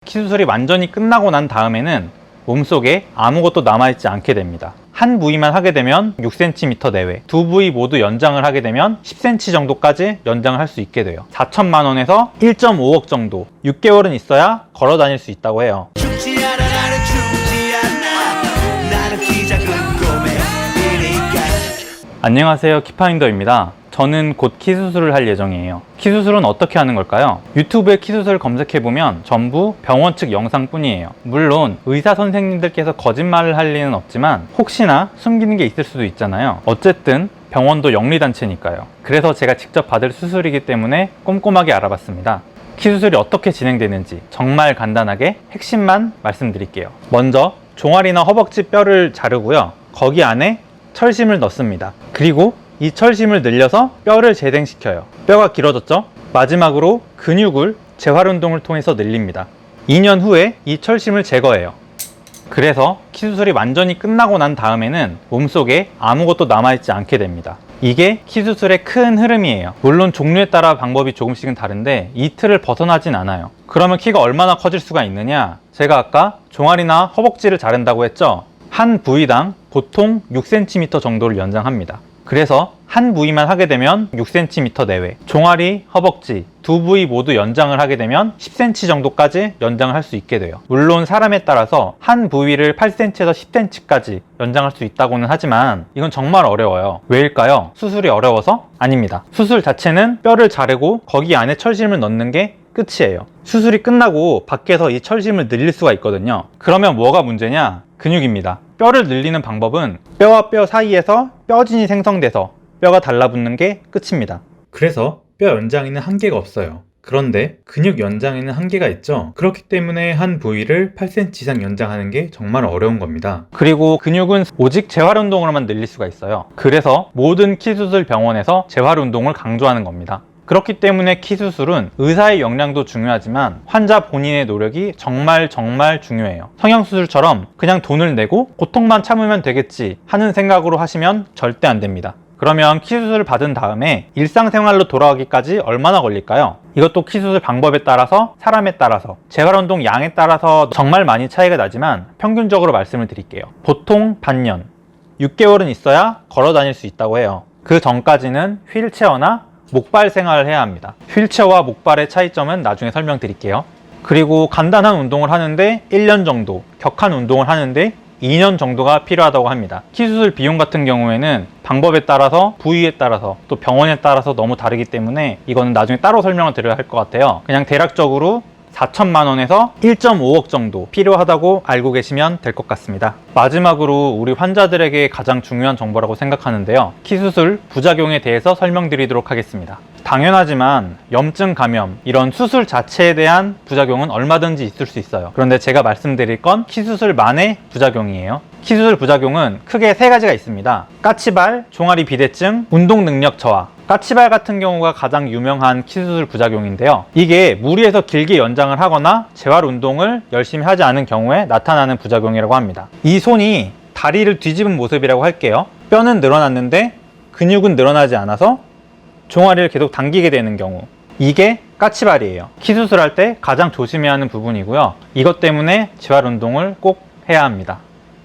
키 수술이 완전히 끝나고 난 다음에는 몸속에 아무것도 남아있지 않게 됩니다. 한 부위만 하게 되면 6cm 내외, 두 부위 모두 연장을 하게 되면 10cm 정도까지 연장을 할 수 있게 돼요. 4천만 원에서 1.5억 정도, 6개월은 있어야 걸어 다닐 수 있다고 해요. 안녕하세요, 키파인더입니다. 저는 곧 키 수술을 할 예정이에요. 키 수술은 어떻게 하는 걸까요? 유튜브에 키 수술 검색해보면 전부 병원 측 영상뿐이에요. 물론 의사 선생님들께서 거짓말을 할 리는 없지만 혹시나 숨기는 게 있을 수도 있잖아요. 어쨌든 병원도 영리단체니까요. 그래서 제가 직접 받을 수술이기 때문에 꼼꼼하게 알아봤습니다. 키 수술이 어떻게 진행되는지 정말 간단하게 핵심만 말씀드릴게요. 먼저 종아리나 허벅지 뼈를 자르고요. 거기 안에 철심을 넣습니다. 그리고 이 철심을 늘려서 뼈를 재생시켜요. 뼈가 길어졌죠? 마지막으로 근육을 재활운동을 통해서 늘립니다. 2년 후에 이 철심을 제거해요. 그래서 키 수술이 완전히 끝나고 난 다음에는 몸속에 아무것도 남아있지 않게 됩니다. 이게 키 수술의 큰 흐름이에요. 물론 종류에 따라 방법이 조금씩은 다른데 이 틀을 벗어나진 않아요. 그러면 키가 얼마나 커질 수가 있느냐? 제가 아까 종아리나 허벅지를 자른다고 했죠? 한 부위당 보통 6cm 정도를 연장합니다. 그래서 한 부위만 하게 되면 6cm 내외, 종아리, 허벅지 두 부위 모두 연장을 하게 되면 10cm 정도까지 연장을 할 수 있게 돼요. 물론 사람에 따라서 한 부위를 8cm에서 10cm까지 연장할 수 있다고는 하지만 이건 정말 어려워요. 왜일까요? 수술이 어려워서? 아닙니다. 수술 자체는 뼈를 자르고 거기 안에 철심을 넣는 게 끝이에요. 수술이 끝나고 밖에서 이 철심을 늘릴 수가 있거든요. 그러면 뭐가 문제냐? 근육입니다. 뼈를 늘리는 방법은 뼈와 뼈 사이에서 뼈진이 생성돼서 뼈가 달라붙는 게 끝입니다. 그래서 뼈 연장에는 한계가 없어요. 그런데 근육 연장에는 한계가 있죠. 그렇기 때문에 한 부위를 8cm 이상 연장하는 게 정말 어려운 겁니다. 그리고 근육은 오직 재활운동으로만 늘릴 수가 있어요. 그래서 모든 키 수술 병원에서 재활운동을 강조하는 겁니다. 그렇기 때문에 키 수술은 의사의 역량도 중요하지만 환자 본인의 노력이 정말 중요해요. 성형수술처럼 그냥 돈을 내고 고통만 참으면 되겠지 하는 생각으로 하시면 절대 안 됩니다. 그러면 키 수술을 받은 다음에 일상생활로 돌아가기까지 얼마나 걸릴까요? 이것도 키 수술 방법에 따라서 사람에 따라서 재활운동 양에 따라서 정말 많이 차이가 나지만 평균적으로 말씀을 드릴게요. 보통 반년, 6개월은 있어야 걸어 다닐 수 있다고 해요. 그 전까지는 휠체어나 목발 생활을 해야 합니다. 휠체어와 목발의 차이점은 나중에 설명드릴게요. 그리고 간단한 운동을 하는데 1년 정도, 격한 운동을 하는데 2년 정도가 필요하다고 합니다. 키 수술 비용 같은 경우에는 방법에 따라서, 부위에 따라서, 또 병원에 따라서 너무 다르기 때문에 이거는 나중에 따로 설명을 드려야 할 것 같아요. 그냥 대략적으로 4천만 원에서 1.5억 정도 필요하다고 알고 계시면 될 것 같습니다. 마지막으로 우리 환자들에게 가장 중요한 정보라고 생각하는데요. 키 수술 부작용에 대해서 설명드리도록 하겠습니다. 당연하지만 염증 감염, 이런 수술 자체에 대한 부작용은 얼마든지 있을 수 있어요. 그런데 제가 말씀드릴 건 키 수술만의 부작용이에요. 키 수술 부작용은 크게 3가지가 있습니다. 까치발, 종아리 비대증, 운동 능력 저하. 까치발 같은 경우가 가장 유명한 키 수술 부작용인데요. 이게 무리해서 길게 연장을 하거나 재활 운동을 열심히 하지 않은 경우에 나타나는 부작용이라고 합니다. 이 손이 다리를 뒤집은 모습이라고 할게요. 뼈는 늘어났는데 근육은 늘어나지 않아서 종아리를 계속 당기게 되는 경우, 이게 까치발이에요. 키 수술할 때 가장 조심해야 하는 부분이고요. 이것 때문에 재활 운동을 꼭 해야 합니다.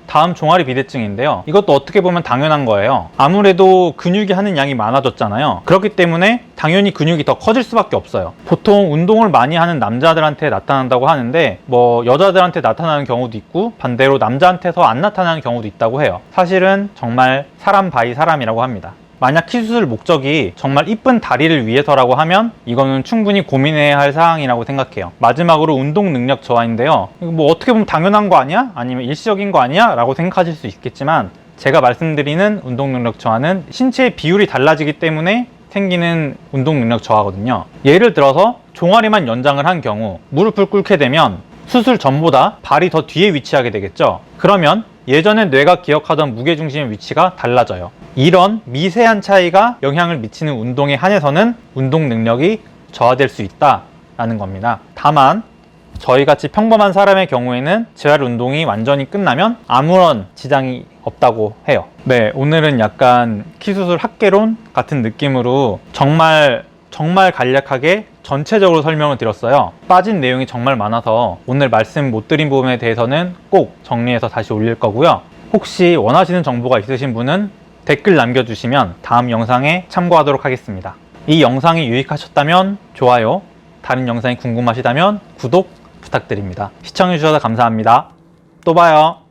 다음 종아리 비대증인데요. 이것도 어떻게 보면 당연한 거예요. 아무래도 근육이 하는 양이 많아졌잖아요. 그렇기 때문에 당연히 근육이 더 커질 수밖에 없어요. 보통 운동을 많이 하는 남자들한테 나타난다고 하는데 여자들한테 나타나는 경우도 있고 반대로 남자한테서 안 나타나는 경우도 있다고 해요. 사실은 정말 사람 바이 사람이라고 합니다. 만약 키 수술 목적이 정말 이쁜 다리를 위해서라고 하면 이거는 충분히 고민해야 할 사항이라고 생각해요. 마지막으로 운동 능력 저하인데요. 이거 어떻게 보면 당연한 거 아니야? 아니면 일시적인 거 아니야? 라고 생각하실 수 있겠지만 제가 말씀드리는 운동 능력 저하는 신체의 비율이 달라지기 때문에 생기는 운동 능력 저하거든요. 예를 들어서 종아리만 연장을 한 경우 무릎을 꿇게 되면 수술 전보다 발이 더 뒤에 위치하게 되겠죠. 그러면 예전에 뇌가 기억하던 무게중심의 위치가 달라져요. 이런 미세한 차이가 영향을 미치는 운동에 한해서는 운동 능력이 저하될 수 있다라는 겁니다. 다만 저희같이 평범한 사람의 경우에는 재활 운동이 완전히 끝나면 아무런 지장이 없다고 해요. 네, 오늘은 약간 키 수술 학개론 같은 느낌으로 정말 간략하게 전체적으로 설명을 드렸어요. 빠진 내용이 정말 많아서 오늘 말씀 못 드린 부분에 대해서는 꼭 정리해서 다시 올릴 거고요. 혹시 원하시는 정보가 있으신 분은 댓글 남겨주시면 다음 영상에 참고하도록 하겠습니다. 이 영상이 유익하셨다면 좋아요, 다른 영상이 궁금하시다면 구독 부탁드립니다. 시청해주셔서 감사합니다. 또 봐요.